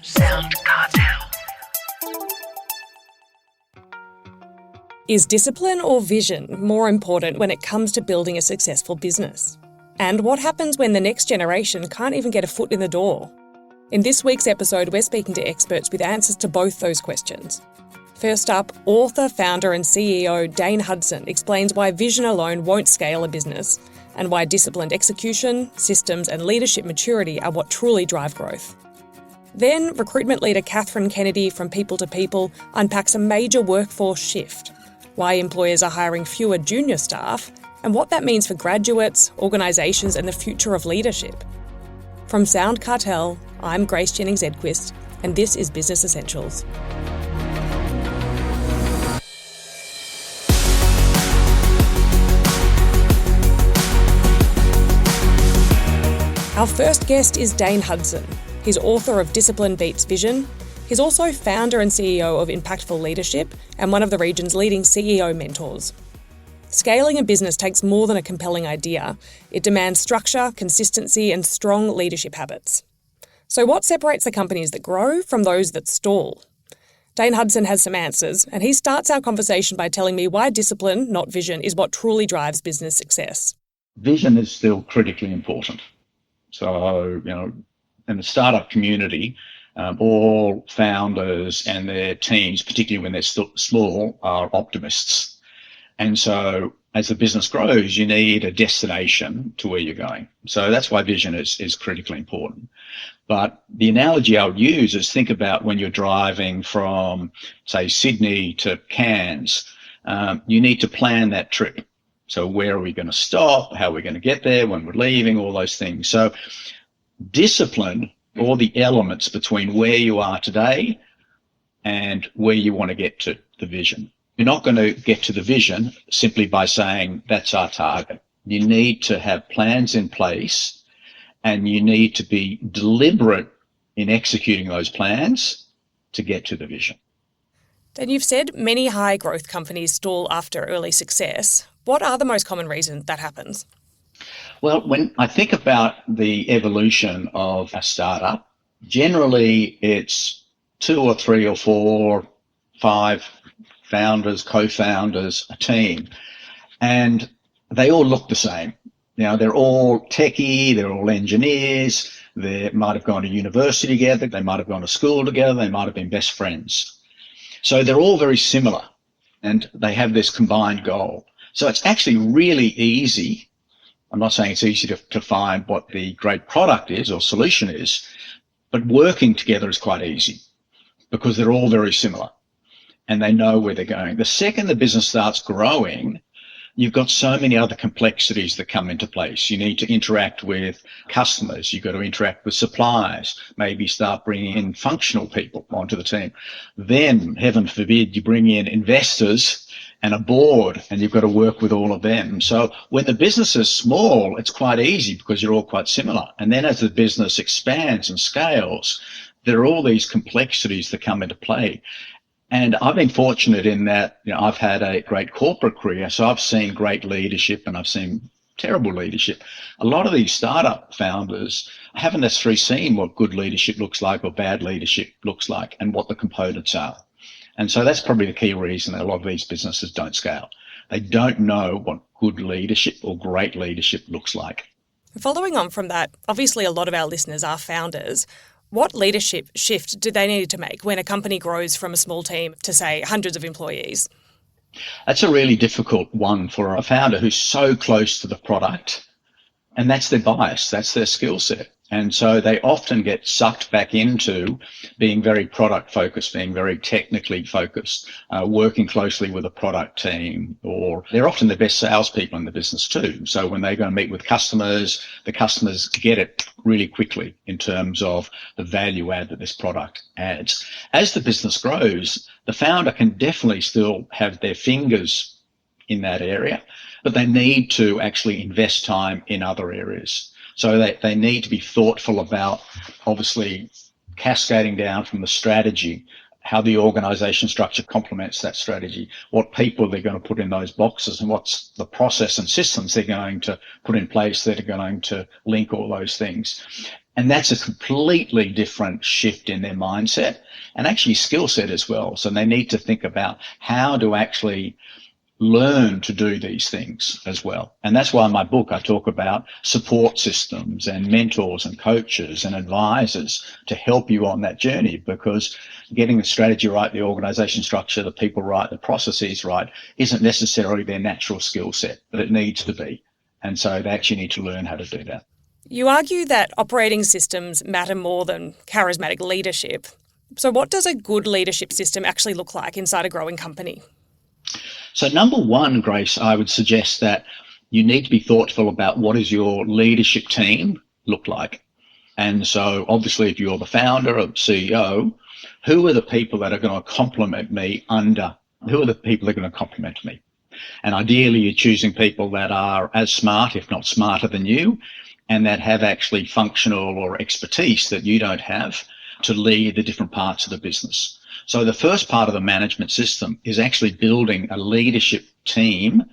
Sound Cartel. Is discipline or vision more important when it comes to building a successful business? And what happens when the next generation can't even get a foot in the door? In this week's episode, we're speaking to experts with answers to both those questions. First up, author, founder and CEO Dane Hudson explains why vision alone won't scale a business and why disciplined execution, systems and leadership maturity are what truly drive growth. Then, recruitment leader Catherine Kennedy from People to People unpacks a major workforce shift, why employers are hiring fewer junior staff, and what that means for graduates, organisations and the future of leadership. From Sound Cartel, I'm Grace Jennings-Edquist, and this is Business Essentials. Our first guest is Dane Hudson. He's author of Discipline Beats Vision. He's also founder and CEO of Impactful Leadership and one of the region's leading CEO mentors. Scaling a business takes more than a compelling idea. It demands structure, consistency, and strong leadership habits. So what separates the companies that grow from those that stall? Dane Hudson has some answers, and he starts our conversation by telling me why discipline, not vision, is what truly drives business success. Vision is still critically important. So, in the startup community, all founders and their teams, particularly when they're still small, are optimists. And so as the business grows, you need a destination to where you're going. So that's why vision is critically important. But the analogy I would use is think about when you're driving from, say, Sydney to Cairns, you need to plan that trip. So where are we going to stop? How are we going to get there? When we're leaving? All those things. So discipline, all the elements between where you are today and where you want to get to the vision. You're not going to get to the vision simply by saying that's our target. You need to have plans in place and you need to be deliberate in executing those plans to get to the vision. Then you've said many high growth companies stall after early success. What are the most common reasons that happens? Well, when I think about the evolution of a startup, generally it's 2 or 3 or 4, 5 founders, co-founders, a team, and they all look the same. They're all techie, they're all engineers, they might have gone to university together, they might have gone to school together, they might have been best friends. So they're all very similar and they have this combined goal. So it's actually really easy. I'm not saying it's easy to find what the great product is or solution is, but working together is quite easy because they're all very similar and they know where they're going. The second the business starts growing, you've got so many other complexities that come into place. You need to interact with customers. You've got to interact with suppliers, maybe start bringing in functional people onto the team. Then, heaven forbid, you bring in investors and a board, and you've got to work with all of them. So when the business is small, it's quite easy because you're all quite similar. And then as the business expands and scales, there are all these complexities that come into play. And I've been fortunate in that, I've had a great corporate career, so I've seen great leadership and I've seen terrible leadership. A lot of these startup founders haven't necessarily seen what good leadership looks like or bad leadership looks like and what the components are. And so that's probably the key reason that a lot of these businesses don't scale. They don't know what good leadership or great leadership looks like. Following on from that, obviously a lot of our listeners are founders. What leadership shift do they need to make when a company grows from a small team to, say, hundreds of employees? That's a really difficult one for a founder who's so close to the product, and that's their bias, that's their skill set. And so they often get sucked back into being very product focused, being very technically focused, working closely with a product team, or they're often the best salespeople in the business too. So when they go and meet with customers, the customers get it really quickly in terms of the value add that this product adds. As the business grows, the founder can definitely still have their fingers in that area, but they need to actually invest time in other areas. So they need to be thoughtful about, obviously, cascading down from the strategy, how the organization structure complements that strategy, what people they're going to put in those boxes, and what's the process and systems they're going to put in place that are going to link all those things. And that's a completely different shift in their mindset and actually skill set as well. So they need to think about how to actually learn to do these things as well. And that's why in my book I talk about support systems and mentors and coaches and advisors to help you on that journey, because getting the strategy right, the organization structure, the people right, the processes right isn't necessarily their natural skill set, but it needs to be. And so they actually need to learn how to do that. You argue that operating systems matter more than charismatic leadership. So what does a good leadership system actually look like inside a growing company? So number one, Grace, I would suggest that you need to be thoughtful about what does your leadership team look like. And so obviously if you're the founder or CEO, who are the people that are going to complement me who are the people that are going to complement me? And ideally you're choosing people that are as smart, if not smarter than you, and that have actually functional or expertise that you don't have to lead the different parts of the business. So the first part of the management system is actually building a leadership team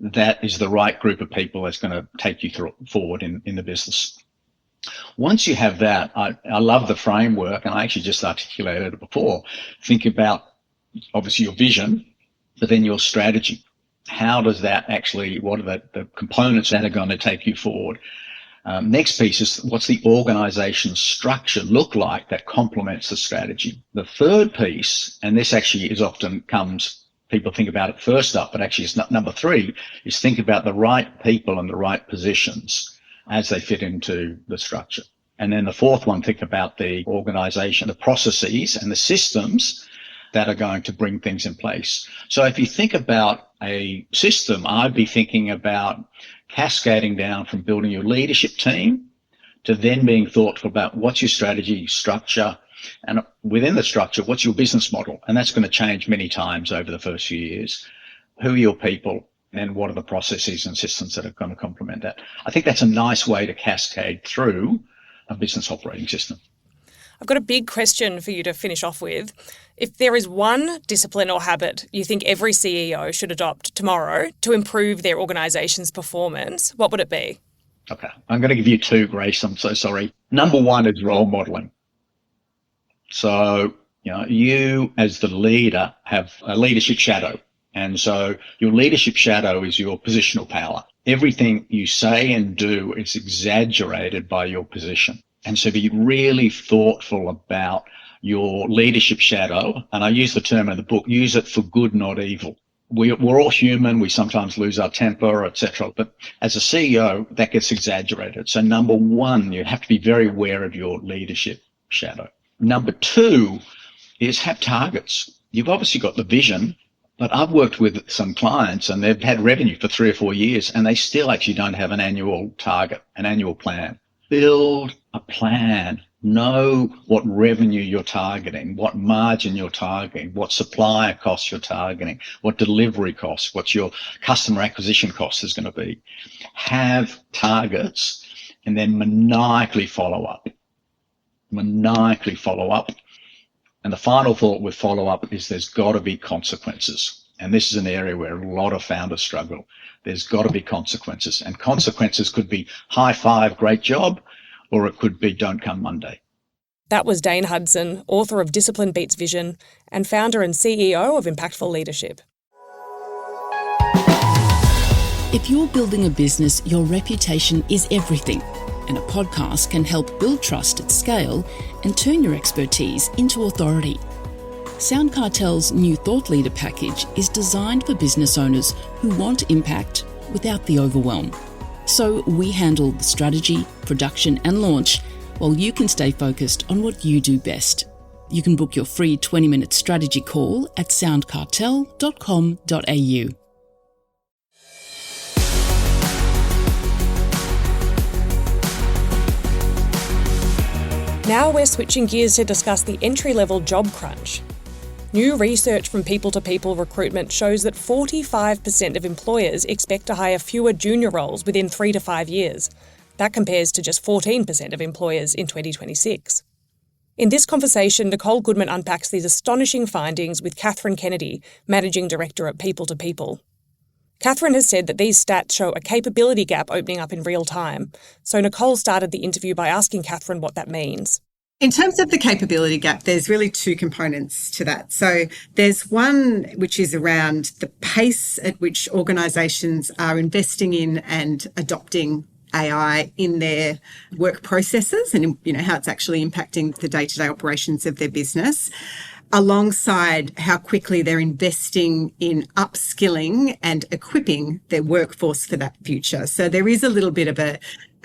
that is the right group of people that's going to take you forward in the business. Once you have that, I love the framework, and I actually just articulated it before. Think about obviously your vision, but then your strategy. How does that actually, what are the components that are going to take you forward? Next piece is what's the organization structure look like that complements the strategy? The third piece, and this actually is often people think about it first up, but actually it's not number three, is think about the right people and the right positions as they fit into the structure. And then the fourth one, think about the organization, the processes and the systems that are going to bring things in place. So if you think about a system, I'd be thinking about cascading down from building your leadership team to then being thoughtful about what's your strategy, structure, and within the structure, what's your business model? And that's going to change many times over the first few years. Who are your people? And what are the processes and systems that are going to complement that? I think that's a nice way to cascade through a business operating system. I've got a big question for you to finish off with. If there is one discipline or habit you think every CEO should adopt tomorrow to improve their organisation's performance, what would it be? Okay, I'm going to give you two, Grace. I'm so sorry. Number one is role modelling. So, you as the leader have a leadership shadow. And so your leadership shadow is your positional power. Everything you say and do is exaggerated by your position. And so be really thoughtful about your leadership shadow. And I use the term in the book, use it for good, not evil. We're all human. We sometimes lose our temper, etc. But as a CEO, that gets exaggerated. So number one, you have to be very aware of your leadership shadow. Number two is have targets. You've obviously got the vision, but I've worked with some clients and they've had revenue for 3 or 4 years and they still actually don't have an annual target, an annual plan. Build a plan. Know what revenue you're targeting, what margin you're targeting, what supplier costs you're targeting, what delivery costs, what your customer acquisition cost is going to be. Have targets and then maniacally follow up. Maniacally follow up. And the final thought with follow up is there's got to be consequences. And this is an area where a lot of founders struggle. There's got to be consequences. And consequences could be high five, great job, or it could be don't come Monday. That was Dane Hudson, author of Discipline Beats Vision and founder and CEO of Impactful Leadership. If you're building a business, your reputation is everything. And a podcast can help build trust at scale and turn your expertise into authority. Sound Cartel's new Thought Leader package is designed for business owners who want impact without the overwhelm. So we handle the strategy, production and launch while you can stay focused on what you do best. You can book your free 20-minute strategy call at soundcartel.com.au. Now we're switching gears to discuss the entry-level job crunch. New research from People to People Recruitment shows that 45% of employers expect to hire fewer junior roles within 3 to 5 years. That compares to just 14% of employers in 2026. In this conversation, Nicole Goodman unpacks these astonishing findings with Catherine Kennedy, Managing Director at People to People. Catherine has said that these stats show a capability gap opening up in real time. So Nicole started the interview by asking Catherine what that means. In terms of the capability gap, there's really two components to that. So there's one which is around the pace at which organisations are investing in and adopting AI in their work processes and, how it's actually impacting the day-to-day operations of their business, alongside how quickly they're investing in upskilling and equipping their workforce for that future. So there is a little bit of a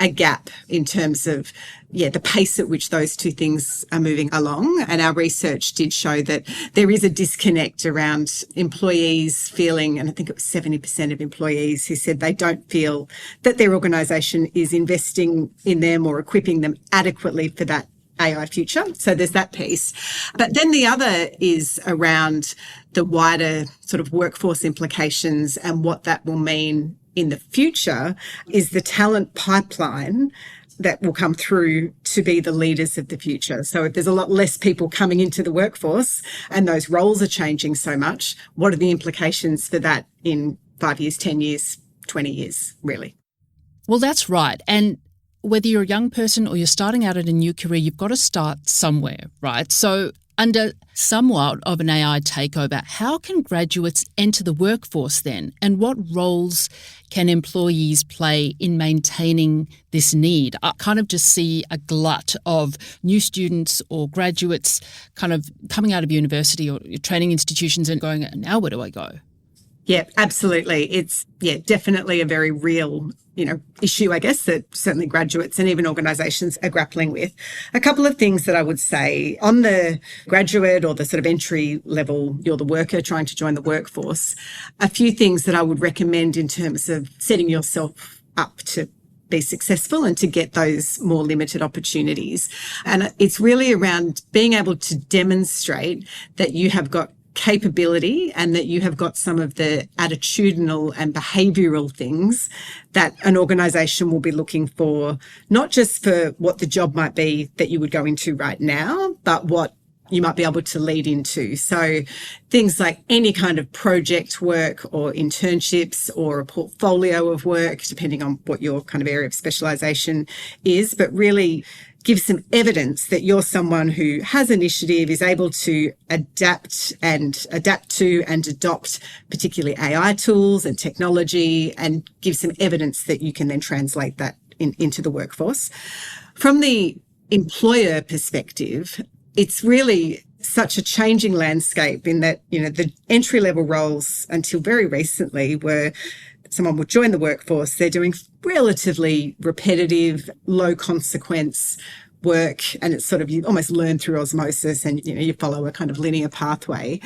gap in terms of, the pace at which those two things are moving along. And our research did show that there is a disconnect around employees feeling, and I think it was 70% of employees who said they don't feel that their organisation is investing in them or equipping them adequately for that AI future. So there's that piece. But then the other is around the wider sort of workforce implications and what that will mean in the future is the talent pipeline that will come through to be the leaders of the future. So if there's a lot less people coming into the workforce and those roles are changing so much, what are the implications for that in 5 years, 10 years, 20 years, really? Well, that's right. And whether you're a young person or you're starting out at a new career, you've got to start somewhere, right? So under somewhat of an AI takeover, how can graduates enter the workforce then? And what roles can employees play in maintaining this need? I kind of just see a glut of new students or graduates kind of coming out of university or training institutions and going, now where do I go? Yeah, absolutely. It's, definitely a very real, issue, I guess, that certainly graduates and even organisations are grappling with. A couple of things that I would say on the graduate or the sort of entry level, you're the worker trying to join the workforce, a few things that I would recommend in terms of setting yourself up to be successful and to get those more limited opportunities. And it's really around being able to demonstrate that you have got capability and that you have got some of the attitudinal and behavioural things that an organisation will be looking for, not just for what the job might be that you would go into right now, but what you might be able to lead into. So things like any kind of project work or internships or a portfolio of work, depending on what your kind of area of specialisation is, but really give some evidence that you're someone who has initiative, is able to adapt to and adopt particularly AI tools and technology, and give some evidence that you can then translate that into the workforce. From the employer perspective, it's really such a changing landscape in that, the entry-level roles until very recently were someone would join the workforce, they're doing relatively repetitive, low consequence work, and it's sort of, you almost learn through osmosis and, you follow a kind of linear pathway.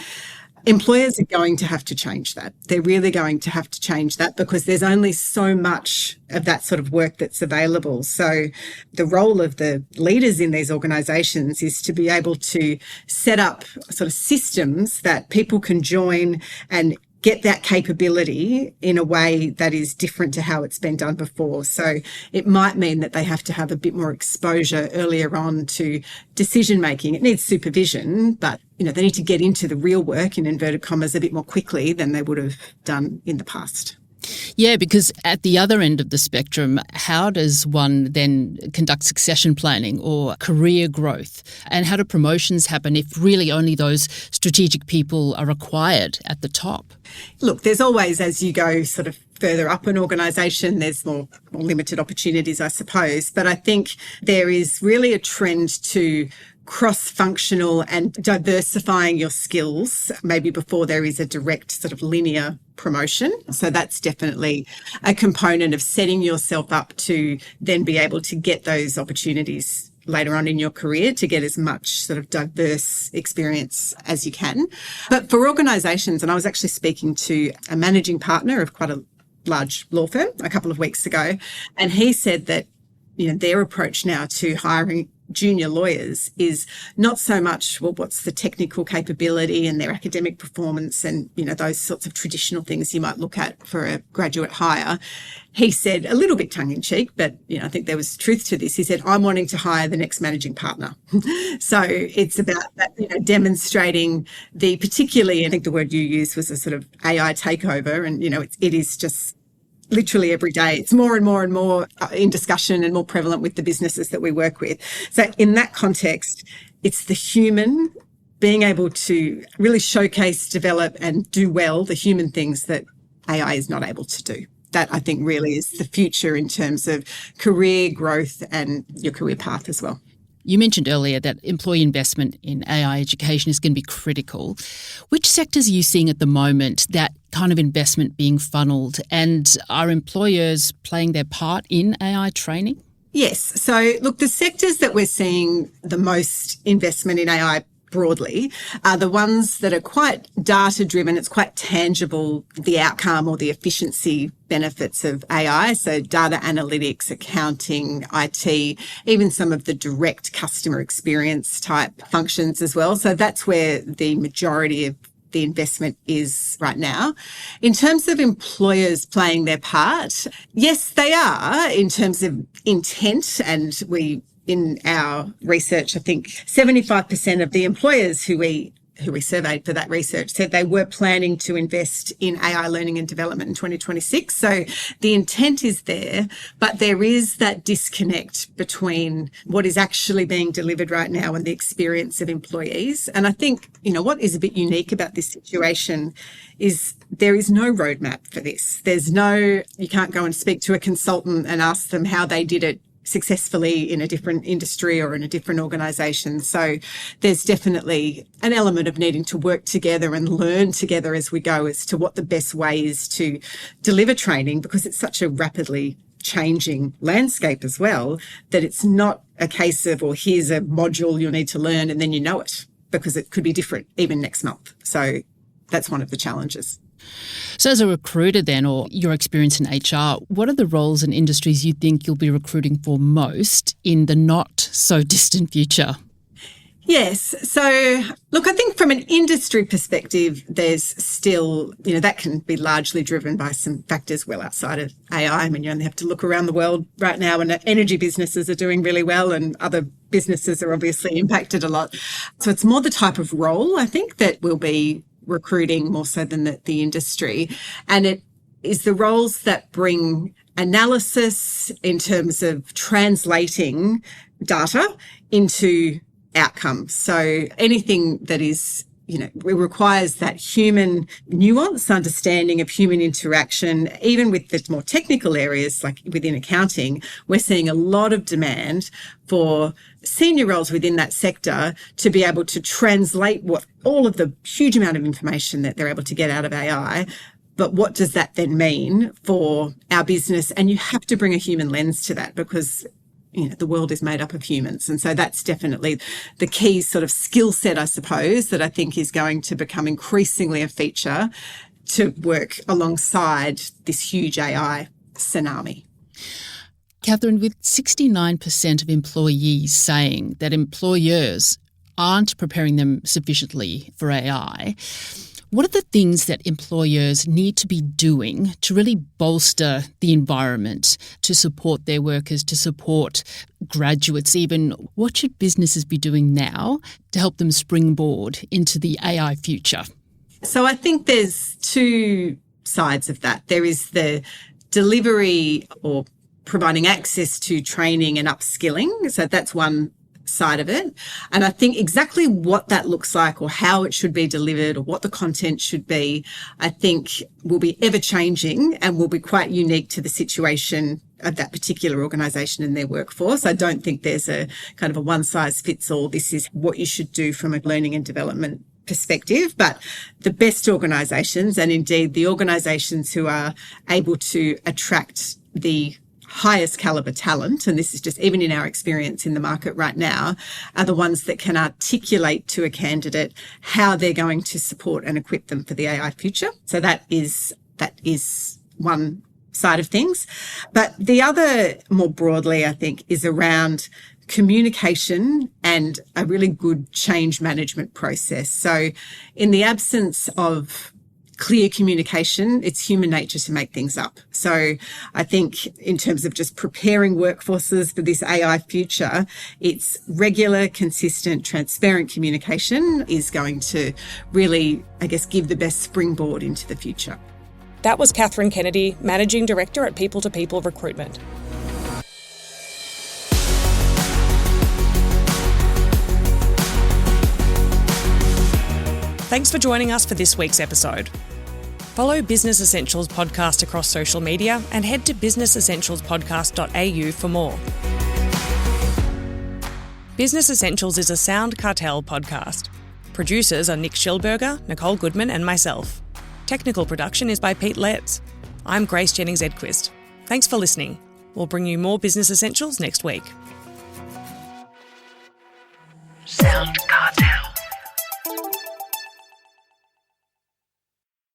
Employers are going to have to change that. They're really going to have to change that because there's only so much of that sort of work that's available. So the role of the leaders in these organisations is to be able to set up sort of systems that people can join and get that capability in a way that is different to how it's been done before. So it might mean that they have to have a bit more exposure earlier on to decision making. It needs supervision, but they need to get into the real work, in inverted commas, a bit more quickly than they would have done in the past. Yeah, because at the other end of the spectrum, how does one then conduct succession planning or career growth? And how do promotions happen if really only those strategic people are required at the top? Look, there's always, as you go sort of further up an organisation, there's more limited opportunities, I suppose. But I think there is really a trend to cross-functional and diversifying your skills maybe before there is a direct sort of linear promotion. So that's definitely a component of setting yourself up to then be able to get those opportunities later on in your career, to get as much sort of diverse experience as you can. But for organisations, and I was actually speaking to a managing partner of quite a large law firm a couple of weeks ago, and he said that their approach now to hiring junior lawyers is not so much, well, what's the technical capability and their academic performance and, those sorts of traditional things you might look at for a graduate hire. He said, a little bit tongue-in-cheek, but, I think there was truth to this. He said, I'm wanting to hire the next managing partner. So it's about that, demonstrating particularly, I think the word you used was a sort of AI takeover. And, it is just literally every day. It's more and more and more in discussion and more prevalent with the businesses that we work with. So in that context, it's the human being able to really showcase, develop and do well the human things that AI is not able to do. That I think really is the future in terms of career growth and your career path as well. You mentioned earlier that employee investment in AI education is going to be critical. Which sectors are you seeing at the moment that kind of investment being funneled, and are employers playing their part in AI training? Yes. So look, the sectors that we're seeing the most investment in AI broadly are the ones that are quite data driven. It's quite tangible, the outcome or the efficiency benefits of AI. So data analytics, accounting, IT, even some of the direct customer experience type functions as well. So that's where the majority of the investment is right now. In terms of employers playing their part, yes, they are in terms of intent, and in our research, I think 75% of the employers who we surveyed for that research said they were planning to invest in AI learning and development in 2026. So the intent is there, but there is that disconnect between what is actually being delivered right now and the experience of employees. And I think, what is a bit unique about this situation is there is no roadmap for this. You can't go and speak to a consultant and ask them how they did it successfully in a different industry or in a different organisation. So there's definitely an element of needing to work together and learn together as we go as to what the best way is to deliver training, because it's such a rapidly changing landscape as well, that it's not a case of, or here's a module you'll need to learn and then you know it, because it could be different even next month. So that's one of the challenges. So as a recruiter then, or your experience in HR, what are the roles and industries you think you'll be recruiting for most in the not so distant future? Yes. So look, I think from an industry perspective, there's still, that can be largely driven by some factors well outside of AI. I mean, you only have to look around the world right now, and energy businesses are doing really well and other businesses are obviously impacted a lot. So it's more the type of role, I think, that will be recruiting more so than the industry. And it is the roles that bring analysis in terms of translating data into outcomes. So anything that is, it requires that human nuance, understanding of human interaction. Even with the more technical areas, like within accounting, we're seeing a lot of demand for senior roles within that sector to be able to translate all of the huge amount of information that they're able to get out of AI. But what does that then mean for our business? And you have to bring a human lens to that, because the world is made up of humans. And so that's definitely the key sort of skill set, I suppose, that I think is going to become increasingly a feature to work alongside this huge AI tsunami. Catherine, with 69% of employees saying that employers aren't preparing them sufficiently for AI, what are the things that employers need to be doing to really bolster the environment, to support their workers, to support graduates even? What should businesses be doing now to help them springboard into the AI future? So I think there's two sides of that. There is the delivery or providing access to training and upskilling. So that's one side of it. And I think exactly what that looks like, or how it should be delivered, or what the content should be, I think will be ever changing and will be quite unique to the situation of that particular organisation and their workforce. I don't think there's a kind of a one size fits all. This is what you should do from a learning and development perspective. But the best organisations, and indeed the organisations who are able to attract the highest caliber talent, and this is just even in our experience in the market right now, are the ones that can articulate to a candidate how they're going to support and equip them for the AI future. So that is one side of things. But the other, more broadly, I think, is around communication and a really good change management process. So in the absence of clear communication, it's human nature to make things up. So I think in terms of just preparing workforces for this AI future, it's regular, consistent, transparent communication is going to really, I guess, give the best springboard into the future. That was Catherine Kennedy, Managing Director at People to People Recruitment. Thanks for joining us for this week's episode. Follow Business Essentials podcast across social media and head to businessessentialspodcast.au for more. Business Essentials is a Sound Cartel podcast. Producers are Nick Schellberger, Nicole Goodman and myself. Technical production is by Pete Letts. I'm Grace Jennings-Edquist. Thanks for listening. We'll bring you more Business Essentials next week. Sound Cartel.